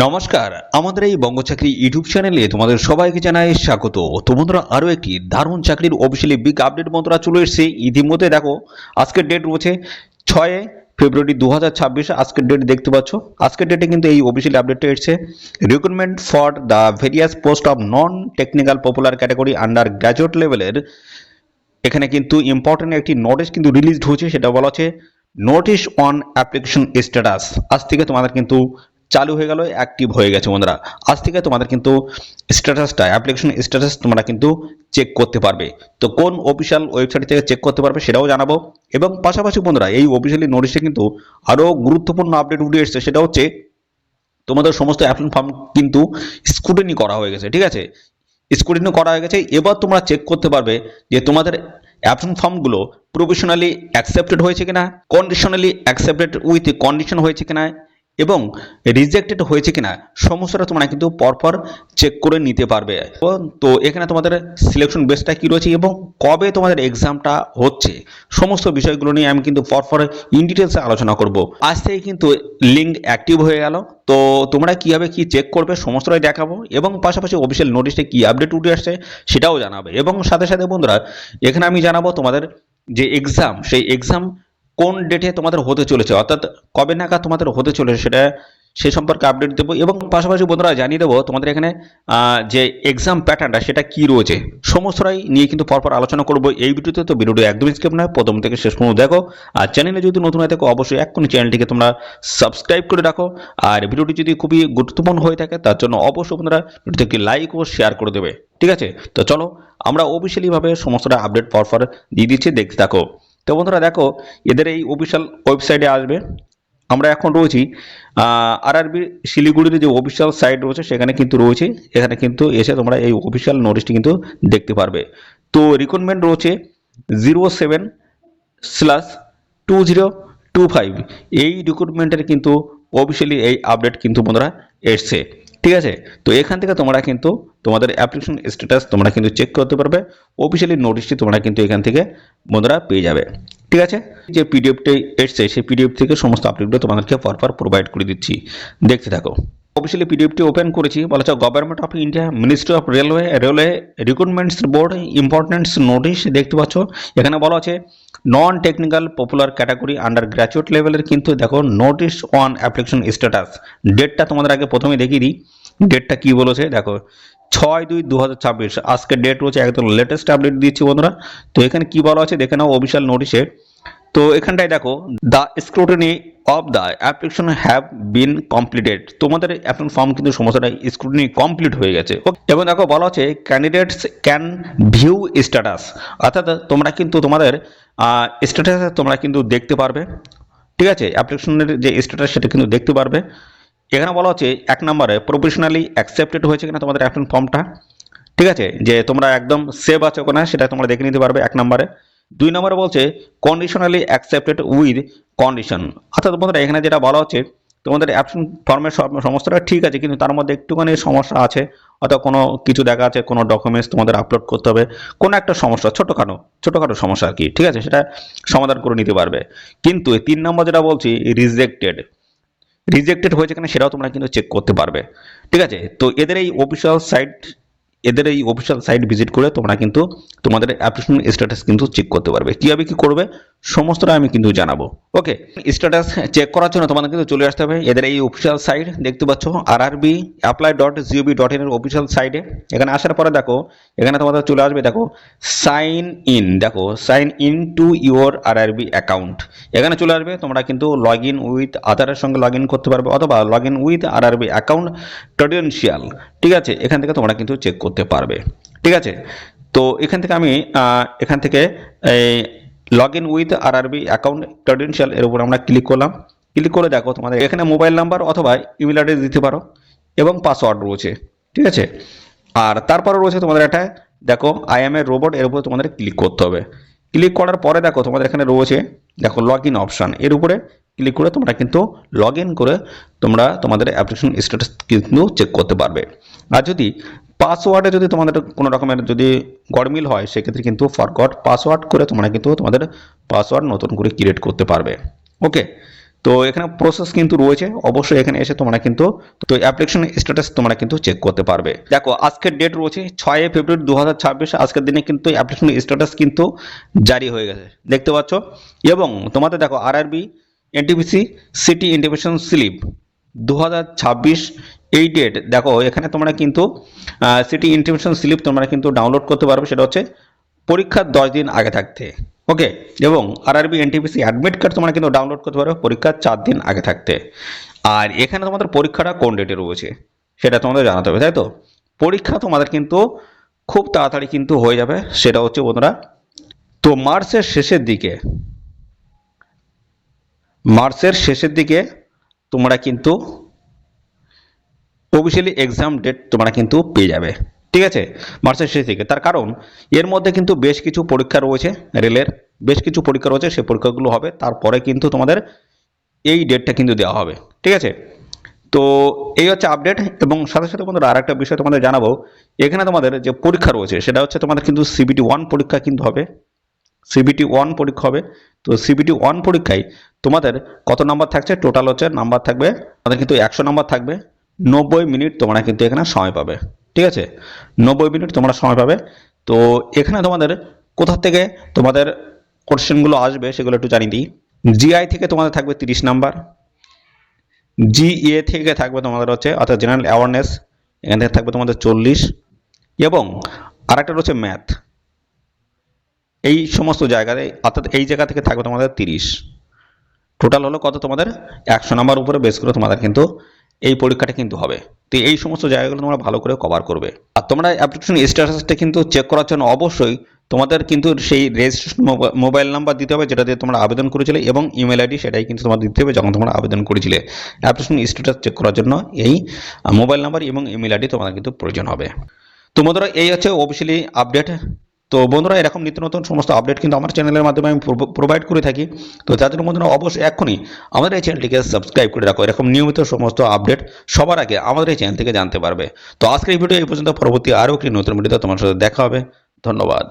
নমস্কার, আমাদের এই বঙ্গ চাকরি ইউটিউব চ্যানেলে তোমাদের সবাইকে জানাই স্বাগত। তো বন্ধুরা, আরও একটি দারুণ চাকরির অফিসিয়ালি বিগ আপডেট বন্ধুরা চলে এসেছে। ইতিমধ্যে দেখো আজকের ডেট রয়েছে 6 ফেব্রুয়ারি 2026। আজকের ডেট দেখতে পাচ্ছ। আজকের ডেটে কিন্তু এই অফিসিয়ালি আপডেটটা এসেছে। Recruitment for the various post of non technical popular category under graduate লেভেলের এখানে কিন্তু ইম্পর্টেন্ট একটি নোটিশ কিন্তু রিলিজড হয়েছে। সেটা বলা হচ্ছে নোটিশ অন অ্যাপ্লিকেশন স্ট্যাটাস। আজ থেকে তোমাদের কিন্তু চালু হয়ে গেল, অ্যাক্টিভ হয়ে গেছে বন্ধুরা। আজ থেকে তোমাদের কিন্তু স্ট্যাটাসটা, অ্যাপ্লিকেশন স্ট্যাটাস তোমরা কিন্তু চেক করতে পারবে। তো কোন অফিসিয়াল ওয়েবসাইট থেকে চেক করতে পারবে সেটাও জানাবো। এবং পাশাপাশি বন্ধুরা, এই অফিসিয়ালি নোটিশে কিন্তু আরও গুরুত্বপূর্ণ আপডেট উঠে এসেছে। সেটা হচ্ছে তোমাদের সমস্ত অ্যাপ্লিকেশন ফর্ম কিন্তু স্ক্রুটিনি করা হয়ে গেছে। ঠিক আছে, স্ক্রুটিনি করা হয়ে গেছে। এবার তোমরা চেক করতে পারবে যে তোমাদের অ্যাপ্লিকেশন ফর্মগুলো প্রফেশনালি অ্যাকসেপ্টেড হয়েছে কিনা, কন্ডিশনালি অ্যাকসেপ্টেড উইথ কন্ডিশন হয়েছে কিনা এবং রিজেক্টেড হয়েছে কিনা, সমস্তটা তোমরা কিন্তু পরপর চেক করে নিতে পারবে। তো এখানে তোমাদের সিলেকশন বেসটা কি রয়েছে এবং কবে তোমাদের এক্সামটা হচ্ছে, সমস্ত বিষয়গুলো নিয়ে আমি কিন্তু পরপর ইন ডিটেলসে আলোচনা করব। আজ থেকে কিন্তু লিঙ্ক অ্যাক্টিভ হয়ে গেল। তো তোমরা কিভাবে কি চেক করবে সমস্তটাই দেখাবো এবং পাশাপাশি অফিসিয়াল নোটিশে কি আপডেট উঠে আসছে সেটাও জানাবে। এবং সাথে সাথে বন্ধুরা, এখানে আমি জানাবো তোমাদের যে এক্সাম, সেই এক্সাম কোন ডেটে তোমাদের হতে চলেছে, অর্থাৎ কবে নাগাদ তোমাদের হতে চলেছে সেটা সে সম্পর্কে আপডেট দেবো। এবং পাশাপাশি বন্ধুরা জানিয়ে দেবো তোমাদের এখানে যে এক্সাম প্যাটার্নটা সেটা কি রয়েছে, সমস্তটাই নিয়ে কিন্তু পরপর আলোচনা করবো এই ভিডিওতে। তো ভিডিওটি একদমই স্কিপ নয়, প্রথম থেকে শেষ পর্যন্ত দেখো। আর চ্যানেলে যদি নতুন হয়ে থাকো অবশ্যই এক্ষুনি চ্যানেলটিকে তোমরা সাবস্ক্রাইব করে রাখো। আর ভিডিওটি যদি খুবই গুরুত্বপূর্ণ হয়ে থাকে তার জন্য অবশ্যই বন্ধুরা ভিডিওটিকে লাইক ও শেয়ার করে দেবে। ঠিক আছে, তো চলো আমরা অফিসিয়ালিভাবে সমস্তটা আপডেট পরপর দিয়ে দিচ্ছি, দেখতে থাকো। তো বন্ধুরা দেখো, এদের এই অফিসিয়াল ওয়েবসাইটে আসবে। আমরা এখন রয়েছি আরআরবি শিলিগুড়ির যে অফিসিয়াল সাইট রয়েছে সেখানে কিন্তু রয়েছে। এখানে কিন্তু এসে তোমরা এই অফিসিয়াল নোটিশটি কিন্তু দেখতে পারবে। তো রিক্রুটমেন্ট রয়েছে 07/2025। এই রিক্রুটমেন্টের কিন্তু অফিসিয়ালি এই আপডেট কিন্তু বন্ধুরা এসছে। ঠিক আছে, তো এখান থেকে তোমরা কিন্তু তোমাদের অ্যাপ্লিকেশন স্ট্যাটাস তোমরা কিন্তু চেক করতে পারবে। অফিসিয়ালি নোটিশটি তোমরা কিন্তু এখান থেকে বন্ধুরা পেয়ে যাবে। ঠিক আছে, যে পিডিএফটি এসছে সেই পিডিএফ থেকে সমস্ত আপডেটগুলো তোমাদেরকে পরপর প্রোভাইড করে দিচ্ছি, দেখতে থাকো। অফিসিয়ালি পিডিএফটি ওপেন করেছি। বলা হচ্ছে government of India, ministry of railway recruitments board importance notice, দেখতে পাচ্ছ। এখানে বলা আছে non technical popular category under graduate লেভেলের কিন্তু দেখো নোটিশ অন অ্যাপ্লিকেশন স্ট্যাটাস। ডেটটা তোমাদের আগে প্রথমে দেখিয়ে দিই, ডেটটা কি বলেছে দেখো, 6/2/2026 আজকের ডেট রয়েছে, একদম লেটেস্ট আপডেট দিচ্ছি বন্ধুরা। তো এখানে কি বলা আছে দেখে নাও অফিসিয়াল নোটিশে। তো এখানটায় দেখো the scrutiny of the application have been completed. তোমাদের অ্যাপ্লিকেশন ফর্ম কিন্তু সমস্তটা স্ক্রুটিনি কমপ্লিট হয়ে গেছে। এবং দেখো বলা হচ্ছে ক্যান্ডিডেটস ক্যান ভিউ স্ট্যাটাস, অর্থাৎ তোমরা কিন্তু তোমাদের স্ট্যাটাস তোমরা কিন্তু দেখতে পারবে। ঠিক আছে, অ্যাপ্লিকেশনের যে স্ট্যাটাস সেটা কিন্তু দেখতে পারবে। এখানে বলা হচ্ছে 1 নম্বরে প্রফেশনালি অ্যাকসেপ্টেড হয়েছে কিনা তোমাদের অ্যাপ্লিকেশন ফর্মটা। ঠিক আছে, যে তোমরা একদম সেভ আছো কিনা সেটা তোমরা দেখে নিতে পারবে 1 নম্বরে। 2 নম্বরে বলছে কন্ডিশনালি অ্যাকসেপ্টেড উইথ কন্ডিশন, অর্থাৎ বন্ধুরা এখানে যেটা বলা হচ্ছে তোমাদের অ্যাপ্লিকেশন ফর্মের সমস্তটা ঠিক আছে, কিন্তু তার মধ্যে একটুখানি সমস্যা আছে, অথবা কোনো কিছু দেখা আছে, কোনো ডকুমেন্টস তোমাদের আপলোড করতে হবে, কোনো একটা সমস্যা, ছোটোখাটো সমস্যা আর কি। ঠিক আছে, সেটা সমাধান করে নিতে পারবে। কিন্তু 3 নম্বর যেটা বলছি রিজেক্টেড হয়েছে কিনা সেটাও তোমরা কিন্তু চেক করতে পারবে। ঠিক আছে, তো এদের এই অফিসিয়াল সাইট ভিজিট করে তোমরা কিন্তু তোমাদের অ্যাপ্লিকেশন স্ট্যাটাস কিন্তু চেক করতে পারবে। কীভাবে কি করবে সমস্তটা আমি কিন্তু জানাবো। ওকে, স্ট্যাটাস চেক করার জন্য তোমাদের কিন্তু চলে আসতে হবে এদের এই অফিসিয়াল সাইট, দেখতে পাচ্ছ rrbapply.gov.in এর অফিসিয়াল সাইটে। এখানে আসার পরে দেখো এখানে তোমাদের চলে আসবে, দেখো sign in to your RRB account. এখানে চলে আসবে, তোমরা কিন্তু লগ ইন উইথ আধারের সঙ্গে লগ ইন করতে পারবে, অথবা log in with RRB account credential. ঠিক আছে, এখান থেকে তোমরা কিন্তু চেক করতে পারবে। ঠিক আছে, তো এখান থেকে আমি এখান থেকে এই log in with RRB account credential এর উপর আমরা ক্লিক করলাম। ক্লিক করে দেখো তোমাদের এখানে মোবাইল নাম্বার অথবা ইমেল অ্যাড্রেস দিতে পারো এবং পাসওয়ার্ড রয়েছে। ঠিক আছে, আর তারপরে রয়েছে তোমাদের একটা দেখো আই এম এ রোবট, এর উপরে তোমাদের ক্লিক করতে হবে। ক্লিক করার পরে দেখো তোমাদের এখানে রয়েছে দেখো লগ ইন অপশান, এর উপরে ক্লিক করে তোমরা কিন্তু লগ ইন করে তোমরা তোমাদের অ্যাপ্লিকেশন স্ট্যাটাস কিন্তু চেক করতে পারবে। আর যদি পাসওয়ার্ডে যদি তোমাদের কোনো রকমের যদি গড়মিল হয় সেক্ষেত্রে কিন্তু ফরগট পাসওয়ার্ড করে তোমরা কিন্তু তোমাদের পাসওয়ার্ড নতুন করে ক্রিয়েট করতে পারবে। ওকে, তো এখানে প্রসেস কিন্তু রয়েছে, অবশ্যই এখানে এসে তোমরা কিন্তু তো অ্যাপ্লিকেশন স্ট্যাটাস তোমরা কিন্তু চেক করতে পারবে। দেখো আজকের ডেট রয়েছে 6 ফেব্রুয়ারি 2026, আজকের দিনে কিন্তু অ্যাপ্লিকেশন স্ট্যাটাস কিন্তু জারি হয়ে গেছে, দেখতে পাচ্ছ। এবং তোমাদের দেখো RRB NTPC city intimation slip 2026 এই ডেট দেখো, এখানে তোমরা কিন্তু সিটি ইন্টিমেশন স্লিপ তোমরা কিন্তু ডাউনলোড করতে পারবে, সেটা হচ্ছে পরীক্ষার 10 দিন আগে থাকতে। ওকে, এবং আরআরবি এনটিপিসি অ্যাডমিট কার্ড তোমরা কিন্তু ডাউনলোড করতে পারবে পরীক্ষার 4 দিন আগে থাকতে। আর এখানে তোমাদের পরীক্ষাটা কোন ডেটে রয়েছে সেটা তোমাদের জানাতে হবে, তাই তো। পরীক্ষা তোমাদের কিন্তু খুব তাড়াতাড়ি কিন্তু হয়ে যাবে, সেটা হচ্ছে বন্ধুরা তো মার্চের শেষের দিকে তোমরা কিন্তু অফিসিয়ালি এক্সাম ডেট তোমরা কিন্তু পেয়ে যাবে, ঠিক আছে, মার্চের শেষ দিকে। তার কারণ এর মধ্যে কিন্তু বেশ কিছু পরীক্ষা রয়েছে, রেলের বেশ কিছু পরীক্ষা রয়েছে, সেই পরীক্ষাগুলো হবে, তারপরে কিন্তু তোমাদের এই ডেটটা কিন্তু দেওয়া হবে, ঠিক আছে। তো এই হচ্ছে আপডেট। এবং সাথে সাথে বন্ধুরা আর একটা বিষয় তোমাদের জানাবো, এখানে তোমাদের যে পরীক্ষা রয়েছে সেটা হচ্ছে তোমাদের কিন্তু সিবিটি 1 পরীক্ষা কিন্তু হবে, সিবিটি 1 পরীক্ষা হবে। তো সিবিটি 1 পরীক্ষায় তোমাদের কত নাম্বার থাকছে, টোটাল হচ্ছে নাম্বার থাকবে তোমাদের কিন্তু 100 নাম্বার থাকবে, 90 মিনিট তোমরা কিন্তু এখানে সময় পাবে, ঠিক আছে, 90 মিনিট তোমরা সময় পাবে। তো এখানে তোমাদের কোথা থেকে তোমাদের কোশ্চেনগুলো আসবে সেগুলো একটু জানিয়ে দিই। জিআই থেকে তোমাদের থাকবে 30 নাম্বার, জিএ থেকে থাকবে তোমাদের হচ্ছে অর্থাৎ জেনারেল অ্যাওয়ারনেস, এখান থেকে থাকবে তোমাদের 40, এবং আরেকটা রয়েছে ম্যাথ, এই সমস্ত জায়গায় অর্থাৎ এই জায়গা থেকে থাকবে তোমাদের 30। টোটাল হলো কত তোমাদের 100 নাম্বার উপরে বেস করে তোমাদের কিন্তু এই পরীক্ষাটা কিন্তু হবে। তো এই সমস্ত জায়গাগুলো তোমরা ভালো করে কভার করবে। আর তোমরা অ্যাপ্লিকেশন স্ট্যাটাসটা কিন্তু চেক করার জন্য অবশ্যই তোমাদের কিন্তু সেই রেজিস্ট্রেশন মোবাইল নাম্বার দিতে হবে যেটা দিয়ে তোমরা আবেদন করেছিলে, এবং ইমেল আইডি সেটাই কিন্তু তোমাদের দিতে হবে যখন তোমরা আবেদন করেছিলে। অ্যাপ্লিকেশন স্ট্যাটাস চেক করার জন্য এই মোবাইল নাম্বার এবং ইমেল আইডি তোমাদের কিন্তু প্রয়োজন হবে। তো বন্ধুরা এই হচ্ছে অফিসিয়ালি আপডেট। তো বন্ধুরা এরকম নিত্য নতুন সমস্ত আপডেট কিন্তু আমার চ্যানেলের মাধ্যমে আমি প্রোভাইড করে থাকি। তো যাদের বন্ধুরা অবশ্যই এখনই আমাদের এই চ্যানেলটিকে সাবস্ক্রাইব করে রাখো, এরকম নিয়মিত সমস্ত আপডেট সবার আগে আমাদের এই চ্যানেল থেকে জানতে পারবে। তো আজকের এই ভিডিও এই পর্যন্ত, পরবর্তী আরও একটি নতুন ভিডিওতে তোমার সাথে দেখা হবে। ধন্যবাদ।